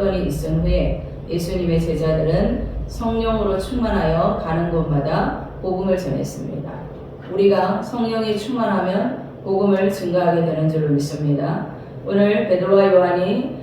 사건이 있은 후에 예수님의 제자들은 성령으로 충만하여 가는 곳마다 복음을 전했습니다. 우리가 성령이 충만하면 복음을 증거하게 되는 줄로 믿습니다. 오늘 베드로와 요한이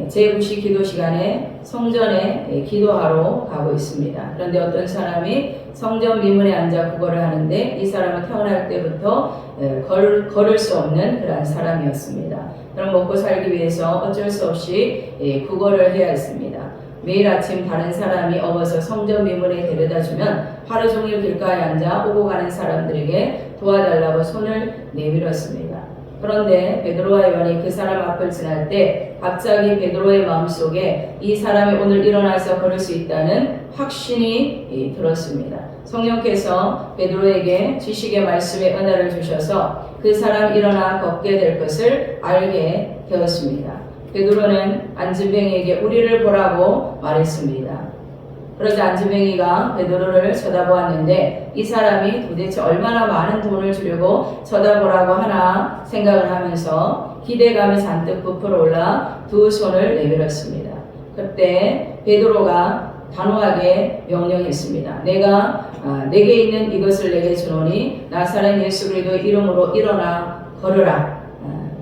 제9시 기도 시간에 성전에 기도하러 가고 있습니다. 그런데 어떤 사람이 성전 미문에 앉아 구걸을 하는데 이 사람은 태어날 때부터 걸을 수 없는 그러한 사람이었습니다. 그럼 먹고 살기 위해서 어쩔 수 없이 구걸을 해야 했습니다. 매일 아침 다른 사람이 업어서 성전 미문에 데려다주면 하루 종일 길가에 앉아 오고 가는 사람들에게 도와달라고 손을 내밀었습니다. 그런데 베드로와 요한이 그 사람 앞을 지날 때 갑자기 베드로의 마음속에 이 사람이 오늘 일어나서 걸을 수 있다는 확신이 들었습니다. 성령께서 베드로에게 지식의 말씀의 은혜를 주셔서 그 사람이 일어나 걷게 될 것을 알게 되었습니다. 베드로는 안진뱅이에게 우리를 보라고 말했습니다. 그러자 안진뱅이가 베드로를 쳐다보았는데 이 사람이 도대체 얼마나 많은 돈을 주려고 쳐다보라고 하나 생각을 하면서 기대감이 잔뜩 부풀어 올라 두 손을 내밀었습니다. 그때 베드로가 단호하게 명령했습니다. 내게 있는 이것을 내게 주노니 나사렛 예수 그리스도의 이름으로 일어나 걸으라.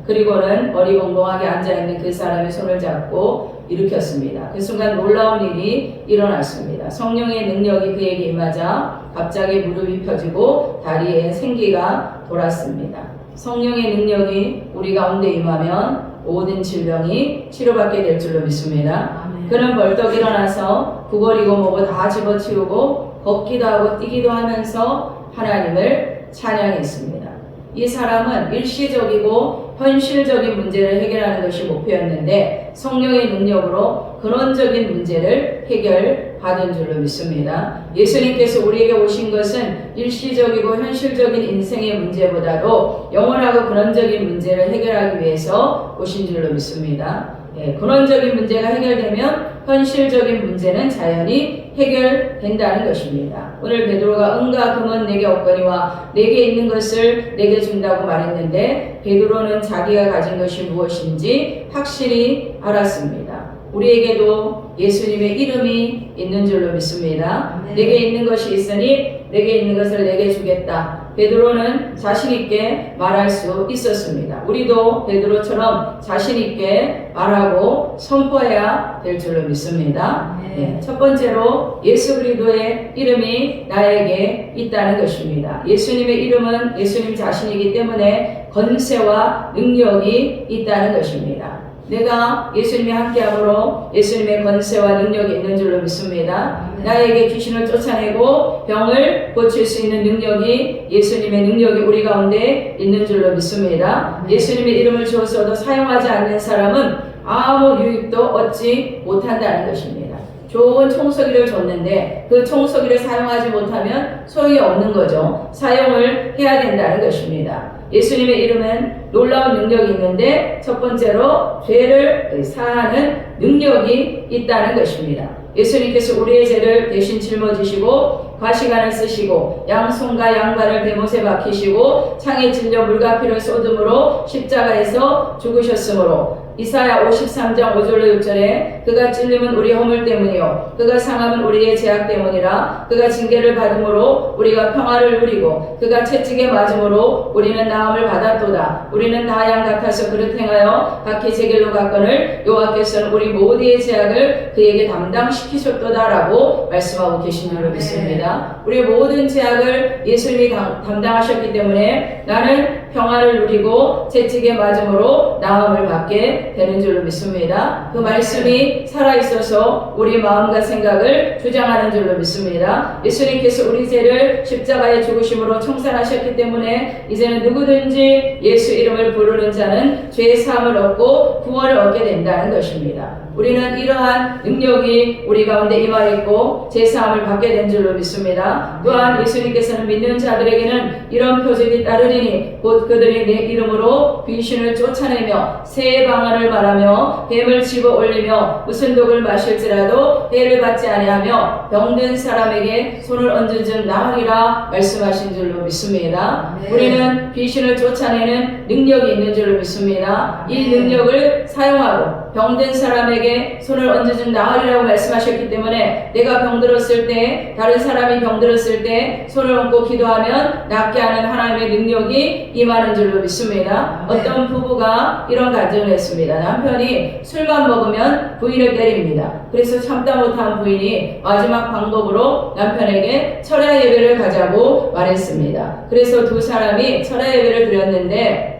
그리고는 어리벙벙하게 앉아있는 그 사람의 손을 잡고 일으켰습니다. 그 순간 놀라운 일이 일어났습니다. 성령의 능력이 그에게 임하자 갑자기 무릎이 펴지고 다리에 생기가 돌았습니다. 성령의 능력이 우리 가운데 임하면 모든 질병이 치료받게 될 줄로 믿습니다. 그는 벌떡 일어나서 구걸이고 뭐고 다 집어치우고 걷기도 하고 뛰기도 하면서 하나님을 찬양했습니다. 이 사람은 일시적이고 현실적인 문제를 해결하는 것이 목표였는데 성령의 능력으로 근원적인 문제를 해결받은 줄로 믿습니다. 예수님께서 우리에게 오신 것은 일시적이고 현실적인 인생의 문제보다도 영원하고 근원적인 문제를 해결하기 위해서 오신 줄로 믿습니다. 근원적인 문제가 해결되면 현실적인 문제는 자연히 해결된다는 것입니다. 오늘 베드로가 은과 금은 내게 없거니와 내게 있는 것을 내게 준다고 말했는데 베드로는 자기가 가진 것이 무엇인지 확실히 알았습니다. 우리에게도 예수님의 이름이 있는 줄로 믿습니다. 내게 있는 것이 있으니 내게 있는 것을 내게 주겠다. 베드로는 자신있게 말할 수 있었습니다. 우리도 베드로처럼 자신있게 말하고 선포해야 될 줄로 믿습니다. 첫 번째로 예수 그리스도의 이름이 나에게 있다는 것입니다. 예수님의 이름은 예수님 자신이기 때문에 권세와 능력이 있다는 것입니다. 내가 예수님이 함께함으로 예수님의 권세와 능력이 있는 줄로 믿습니다. 나에게 귀신을 쫓아내고 병을 고칠 수 있는 능력이 예수님의 능력이 우리 가운데 있는 줄로 믿습니다. 예수님의 이름을 주어서도 사용하지 않는 사람은 아무 유익도 얻지 못한다는 것입니다. 좋은 청소기를 줬는데 그 청소기를 사용하지 못하면 소용이 없는 거죠. 사용을 해야 된다는 것입니다. 예수님의 이름은 놀라운 능력이 있는데 첫 번째로 죄를 사하는 능력이 있다는 것입니다. 예수님께서 우리의 죄를 대신 짊어지시고 과시간을 쓰시고 양손과 양발을 대못에 박히시고 창에 찔려 물과 피를 쏟음으로 십자가에서 죽으셨으므로 이사야 53장 5절로 6절에 그가 찔림은 우리 허물 때문이요 그가 상함은 우리의 죄악 때문이라 그가 징계를 받음으로 우리가 평화를 누리고 그가 채찍에 맞음으로 우리는 나음을 받았도다. 우리는 다 양 같아서 그릇 행하여 각기 제 길로 갔거늘 여호와께서는 우리 모두의 죄악을 그에게 담당시키셨도다라고 말씀하고 계신 줄로 믿습니다. 우리 모든 죄악을 예수님이 담당하셨기 때문에 나는 평화를 누리고 채찍에 맞음으로 나음을 받게 되는 줄로 믿습니다. 그 말씀이 살아있어서 우리 마음과 생각을 주장하는 줄로 믿습니다. 예수님께서 우리 죄를 십자가에 죽으심으로 청산하셨기 때문에 이제는 누구든지 예수 이름을 부르는 자는 죄의 사함을 얻고 구원을 얻게 된다는 것입니다. 우리는 이러한 능력이 우리 가운데 임하였고 제사함을 받게 된 줄로 믿습니다. 또한 예수님께서는 믿는 자들에게는 이런 표적이 따르리니 곧 그들이 내 이름으로 귀신을 쫓아내며 새 방언을 말하며 뱀을 집어 올리며 무슨 독을 마실지라도 해를 받지 아니하며 병든 사람에게 손을 얹은 즉 나으리라 말씀하신 줄로 믿습니다. 우리는 귀신을 쫓아내는 능력이 있는 줄로 믿습니다. 이 능력을 사용하고 병든 사람에게 손을 얹어준 나으리라고 말씀하셨기 때문에 내가 병들었을 때, 다른 사람이 병들었을 때 손을 얹고 기도하면 낫게 하는 하나님의 능력이 임하는 줄로 믿습니다. 어떤 부부가 이런 간증을 했습니다. 남편이 술만 먹으면 부인을 때립니다. 그래서 참다 못한 부인이 마지막 방법으로 남편에게 철야 예배를 가자고 말했습니다. 그래서 두 사람이 철야 예배를 드렸는데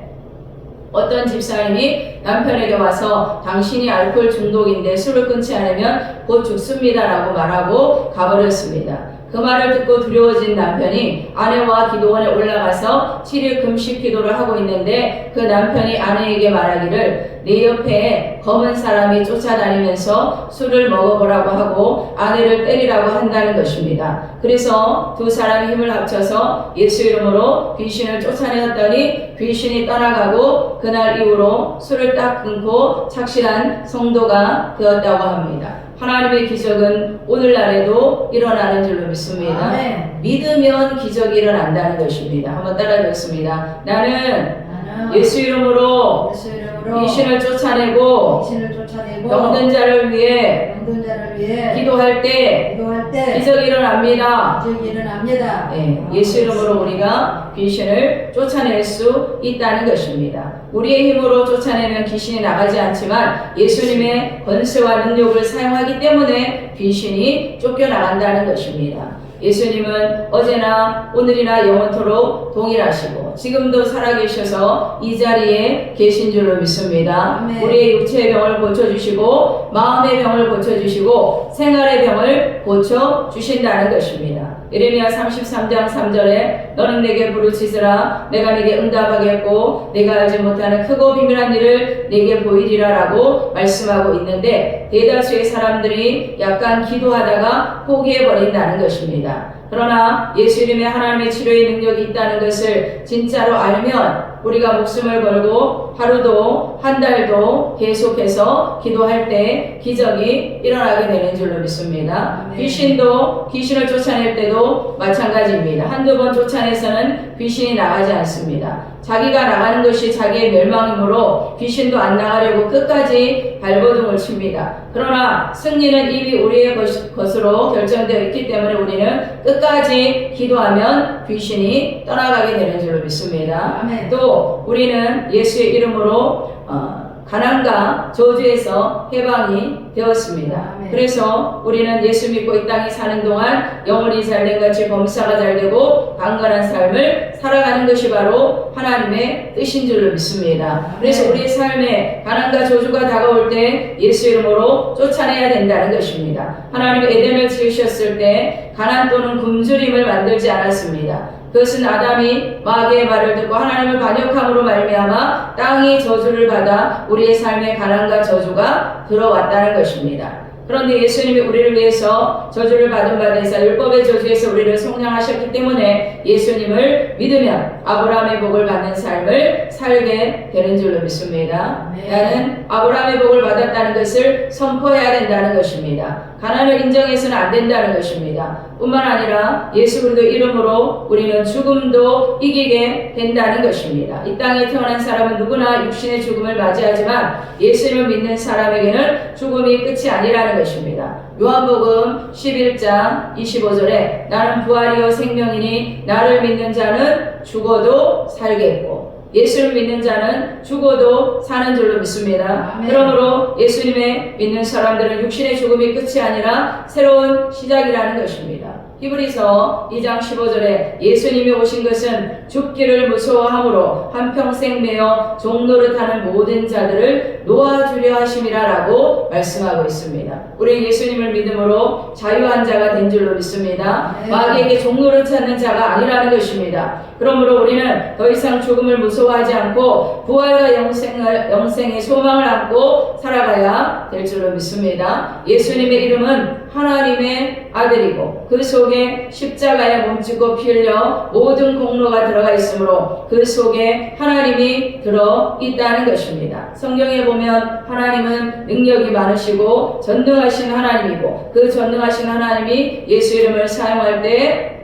어떤 집사님이 남편에게 와서 당신이 알코올 중독인데 술을 끊지 않으면 곧 죽습니다 라고 말하고 가버렸습니다. 그 말을 듣고 두려워진 남편이 아내와 기도원에 올라가서 7일 금식 기도를 하고 있는데 그 남편이 아내에게 말하기를 내 옆에 검은 사람이 쫓아다니면서 술을 먹어보라고 하고 아내를 때리라고 한다는 것입니다. 그래서 두 사람이 힘을 합쳐서 예수 이름으로 귀신을 쫓아내었더니 귀신이 떠나가고 그날 이후로 술을 딱 끊고 착실한 성도가 되었다고 합니다. 하나님의 기적은 오늘날에도 일어나는 줄로 믿습니다. 아멘. 믿으면 기적이 일어난다는 것입니다. 한번 따라하겠습니다. 나는 예수 이름으로 귀신을 쫓아내고 병든 자를 위해 기도할 때 기적이 일어납니다. 네, 예수 이름으로 우리가 귀신을 쫓아낼 수 있다는 것입니다. 우리의 힘으로 쫓아내면 귀신이 나가지 않지만 예수님의 권세와 능력을 사용하기 때문에 귀신이 쫓겨나간다는 것입니다. 예수님은 어제나 오늘이나 영원토록 동일하시고 지금도 살아계셔서 이 자리에 계신 줄로 믿습니다. 아멘. 우리의 육체의 병을 고쳐주시고 마음의 병을 고쳐주시고 생활의 병을 고쳐주신다는 것입니다. 예레미야 33장 3절에 너는 내게 부르짖으라 내가 내게 응답하겠고 내가 알지 못하는 크고 비밀한 일을 내게 보이리라 라고 말씀하고 있는데 대다수의 사람들이 약간 기도하다가 포기해버린다는 것입니다. 그러나 예수 이름에 하나님의 치료의 능력이 있다는 것을 진짜로 알면 우리가 목숨을 걸고 하루도 한 달도 계속해서 기도할 때 기적이 일어나게 되는 줄로 믿습니다. 귀신도 귀신을 쫓아낼 때도 마찬가지입니다. 한두 번 쫓아내서는 귀신이 나가지 않습니다. 자기가 나가는 것이 자기의 멸망이므로 귀신도 안 나가려고 끝까지 발버둥을 칩니다. 그러나 승리는 이미 우리의 것으로 결정되어 있기 때문에 우리는 끝까지 기도하면 귀신이 떠나가게 되는 줄로 믿습니다. 아멘. 또 우리는 예수의 이름으로 가난과 저주에서 해방이 되었습니다. 아멘. 그래서 우리는 예수 믿고 이 땅에 사는 동안 영혼이 잘된 같이 범사가 잘되고 강건한 삶을 살아가는 것이 바로 하나님의 뜻인 줄로 믿습니다. 그래서 우리의 삶에 가난과 저주가 다가올 때 예수 이름으로 쫓아내야 된다는 것입니다. 하나님이 에덴을 지으셨을 때 가난 또는 굶주림을 만들지 않았습니다. 그것은 아담이 마귀의 말을 듣고 하나님을 반역함으로 말미암아 땅이 저주를 받아 우리의 삶에 가난과 저주가 들어왔다는 것입니다. 그런데 예수님이 우리를 위해서 저주를 받은 바 되사 율법의 저주에서 우리를 속량하셨기 때문에 예수님을 믿으면 아브라함의 복을 받는 삶을 살게 되는 줄로 믿습니다. 나는 아브라함의 복을 받았다는 것을 선포해야 된다는 것입니다. 가난을 인정해서는 안 된다는 것입니다. 뿐만 아니라 예수 그리스도 이름으로 우리는 죽음도 이기게 된다는 것입니다. 이 땅에 태어난 사람은 누구나 육신의 죽음을 맞이하지만 예수님을 믿는 사람에게는 죽음이 끝이 아니라는 것입니다. 요한복음 11장 25절에 나는 부활이요 생명이니 나를 믿는 자는 죽어도 살겠고 예수를 믿는 자는 죽어도 사는 줄로 믿습니다. 아멘. 그러므로 예수님의 믿는 사람들은 육신의 죽음이 끝이 아니라 새로운 시작이라는 것입니다. 히브리서 2장 15절에 예수님이 오신 것은 죽기를 무서워함으로 한평생 매어 종노릇하는 모든 자들을 놓아주려 하심이라 라고 말씀하고 있습니다. 우리 예수님을 믿음으로 자유한 자가 된 줄로 믿습니다. 마귀에게 종노릇 하는 자가 아니라는 것입니다. 그러므로 우리는 더 이상 죽음을 무서워하지 않고 부활과 영생의 소망을 안고 살아가야 될 줄로 믿습니다. 예수님의 이름은 하나님의 아들이고 그 속에 십자가에 몸짓고 피 흘려 모든 공로가 들어가 있으므로 그 속에 하나님이 들어 있다는 것입니다. 성경에 보면 하나님은 능력이 많으시고 전능하신 하나님이고 그 전능하신 하나님이 예수 이름을 사용할 때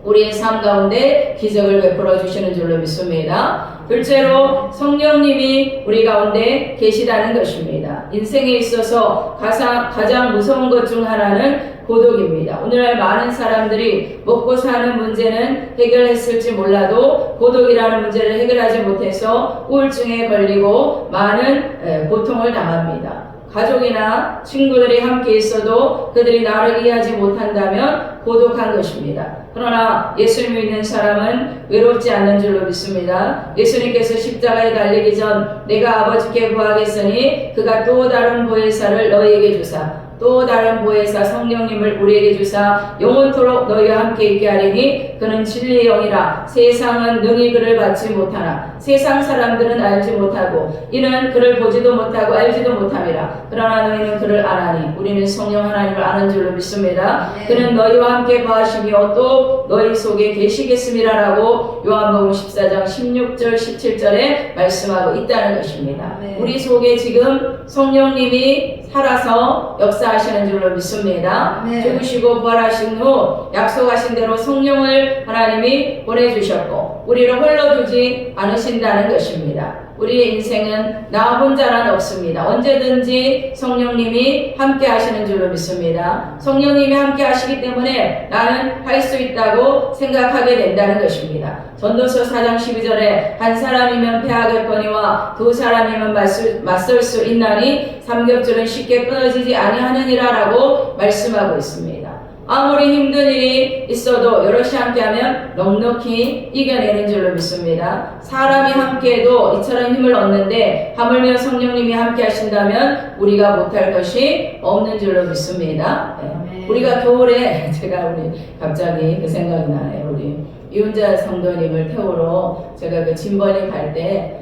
우리의 삶 가운데 기적을 베풀어 주시는 줄로 믿습니다. 둘째로 성령님이 우리 가운데 계시다는 것입니다. 인생에 있어서 가장 무서운 것 중 하나는 고독입니다. 오늘날 많은 사람들이 먹고 사는 문제는 해결했을지 몰라도 고독이라는 문제를 해결하지 못해서 우울증에 걸리고 많은 고통을 당합니다. 가족이나 친구들이 함께 있어도 그들이 나를 이해하지 못한다면 고독한 것입니다. 그러나 예수님을 믿는 사람은 외롭지 않는 줄로 믿습니다. 예수님께서 십자가에 달리기 전 내가 아버지께 구하겠으니 그가 또 다른 보혜사를 너희에게 주사 또 다른 보혜사 성령님을 우리에게 주사 영원토록 너희와 함께 있게 하리니 그는 진리의 영이라 세상은 능히 그를 받지 못하나 세상 사람들은 알지 못하고 이는 그를 보지도 못하고 알지도 못함이라. 그러나 너희는 그를 아나니 우리는 성령 하나님을 아는 줄로 믿습니다. 그는 너희와 함께 거하시며 또 너희 속에 계시겠음이라라고 요한복음 14장 16절 17절에 말씀하고 있다는 것입니다. 우리 속에 지금 성령님이 살아서 역사하시는 줄로 믿습니다. 죽으시고 부활하신 후 약속하신 대로 성령을 하나님이 보내주셨고 우리를 홀로 두지 않으신다는 것입니다. 우리의 인생은 나 혼자란 없습니다. 언제든지 성령님이 함께 하시는 줄로 믿습니다. 성령님이 함께 하시기 때문에 나는 할 수 있다고 생각하게 된다는 것입니다. 전도서 4장 12절에 한 사람이면 패하겠거니와 두 사람이면 맞설 수 있나니 삼겹줄은 쉽게 끊어지지 아니하느니라 라고 말씀하고 있습니다. 아무리 힘든 일이 있어도 여럿이 함께하면 넉넉히 이겨내는 줄로 믿습니다. 사람이 함께해도 이처럼 힘을 얻는데 하물며 성령님이 함께 하신다면 우리가 못할 것이 없는 줄로 믿습니다. 우리가 겨울에 제가 갑자기 그 생각이 나네요. 우리 이훈자 성도님을 태우러 제가 그 진번에 갈 때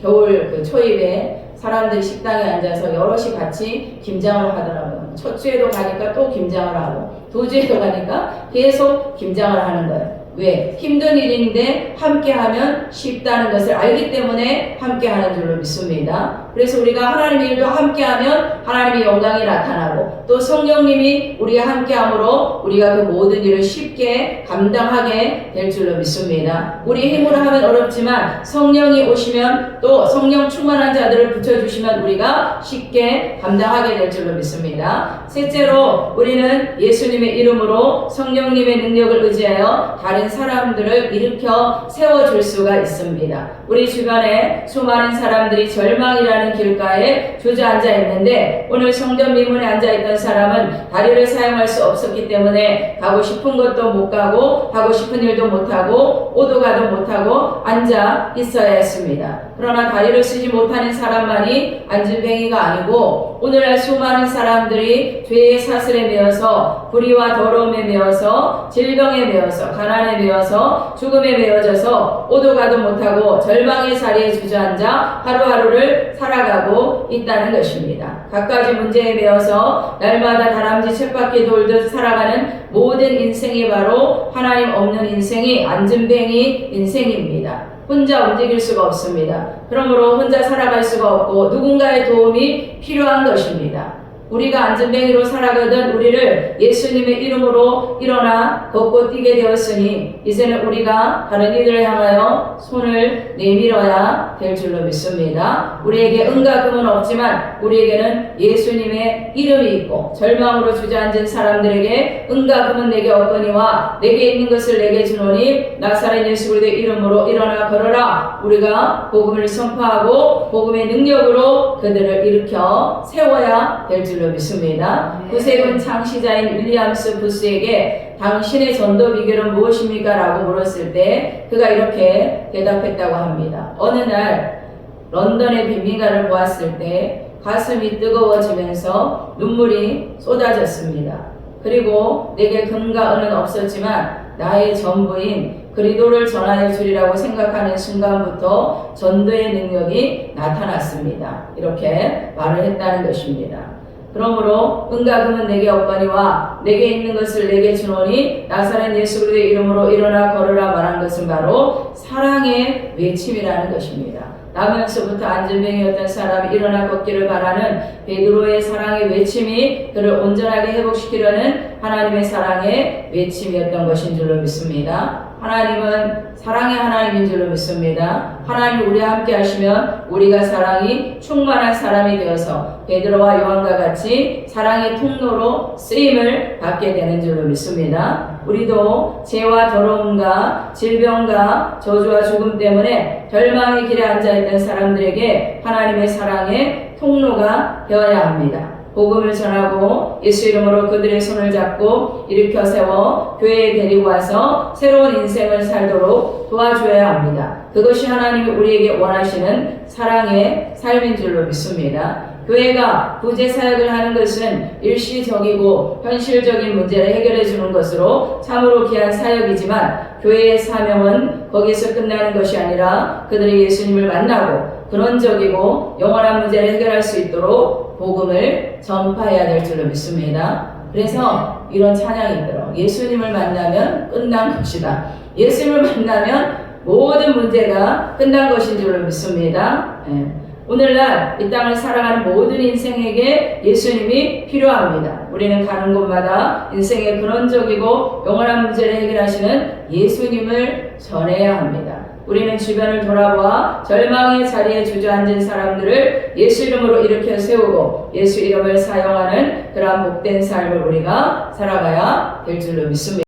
겨울 그 초입에 사람들이 식당에 앉아서 여럿이 같이 김장을 하더라고요. 첫 주에도 가니까 또 김장을 하고 두 주에도 가니까 계속 김장을 하는 거예요. 왜? 힘든 일인데 함께하면 쉽다는 것을 알기 때문에 함께하는 줄로 믿습니다. 그래서 우리가 하나님의 일도 함께하면 하나님의 영광이 나타나고 또 성령님이 우리와 함께함으로 우리가 그 모든 일을 쉽게 감당하게 될 줄로 믿습니다. 우리 힘으로 하면 어렵지만 성령이 오시면 또 성령 충만한 자들을 붙여주시면 우리가 쉽게 감당하게 될 줄로 믿습니다. 셋째로 우리는 예수님의 이름으로 성령님의 능력을 의지하여 다른 사람들을 일으켜 세워줄 수가 있습니다. 우리 주변에 수많은 사람들이 절망이라는 길가에 주저앉아 있는데 오늘 성전 미문에 앉아있던 사람은 다리를 사용할 수 없었기 때문에 가고 싶은 것도 못 가고 하고 싶은 일도 못하고 오도 가도 못하고 앉아 있어야 했습니다. 그러나 다리를 쓰지 못하는 사람만이 안진뱅이가 아니고 오늘날 수많은 사람들이 죄의 사슬에 매여서 불의와 더러움에 매여서 질병에 매여서 가난에 매여서 죽음에 매여져서 오도 가도 못하고 절망의 자리에 주저앉아 하루하루를 살아가고 있다는 것입니다. 갖가지 문제에 매여서 날마다 다람쥐 쳇바퀴 돌듯 살아가는 모든 인생이 바로 하나님 없는 인생이 안진뱅이 인생입니다. 혼자 움직일 수가 없습니다. 그러므로 혼자 살아갈 수가 없고 누군가의 도움이 필요한 것입니다. 우리가 안전뱅이로 살아가던 우리를 예수님의 이름으로 일어나 걷고 뛰게 되었으니 이제는 우리가 다른 이들을 향하여 손을 내밀어야 될 줄로 믿습니다. 우리에게 은과 금은 없지만 우리에게는 예수님의 이름이 있고 절망으로 주저앉은 사람들에게 은과 금은 내게 없거니와 내게 있는 것을 내게 주노니 나사렛 예수 그리스도의 이름으로 일어나 걸어라. 우리가 복음을 선포하고 복음의 능력으로 그들을 일으켜 세워야 될 줄로 믿습니다. 구세군 창시자인 윌리엄스 부스에게 당신의 전도 비결은 무엇입니까? 라고 물었을 때 그가 이렇게 대답했다고 합니다. 어느 날 런던의 빈민가를 보았을 때 가슴이 뜨거워지면서 눈물이 쏟아졌습니다. 그리고 내게 금과 은은 없었지만 나의 전부인 그리스도를 전하여 주리라고 생각하는 순간부터 전도의 능력이 나타났습니다. 이렇게 말을 했다는 것입니다. 그러므로 은과 금은 내게 없거니와 내게 있는 것을 내게 주노니 나사렛 예수 그리스도의 이름으로 일어나 걸으라 말한 것은 바로 사랑의 외침이라는 것입니다. 나면서부터 안전병이었던 사람이 일어나 걷기를 바라는 베드로의 사랑의 외침이 그를 온전하게 회복시키려는 하나님의 사랑의 외침이었던 것인 줄로 믿습니다. 하나님은 사랑의 하나님인 줄로 믿습니다. 하나님 우리와 함께 하시면 우리가 사랑이 충만한 사람이 되어서 베드로와 요한과 같이 사랑의 통로로 쓰임을 받게 되는 줄로 믿습니다. 우리도 죄와 더러움과 질병과 저주와 죽음 때문에 절망의 길에 앉아있던 사람들에게 하나님의 사랑의 통로가 되어야 합니다. 복음을 전하고 예수 이름으로 그들의 손을 잡고 일으켜 세워 교회에 데리고 와서 새로운 인생을 살도록 도와줘야 합니다. 그것이 하나님이 우리에게 원하시는 사랑의 삶인 줄로 믿습니다. 교회가 구제 사역을 하는 것은 일시적이고 현실적인 문제를 해결해 주는 것으로 참으로 귀한 사역이지만 교회의 사명은 거기서 끝나는 것이 아니라 그들이 예수님을 만나고 근원적이고 영원한 문제를 해결할 수 있도록 복음을 전파해야 될 줄로 믿습니다. 그래서 이런 찬양이 들어 예수님을 만나면 끝난 것이다. 예수님을 만나면 모든 문제가 끝난 것인 줄로 믿습니다. 오늘날 이 땅을 살아가는 모든 인생에게 예수님이 필요합니다. 우리는 가는 곳마다 인생의 근원적이고 영원한 문제를 해결하시는 예수님을 전해야 합니다. 우리는 주변을 돌아보아 절망의 자리에 주저앉은 사람들을 예수 이름으로 일으켜 세우고 예수 이름을 사용하는 그러한 복된 삶을 우리가 살아가야 될 줄로 믿습니다.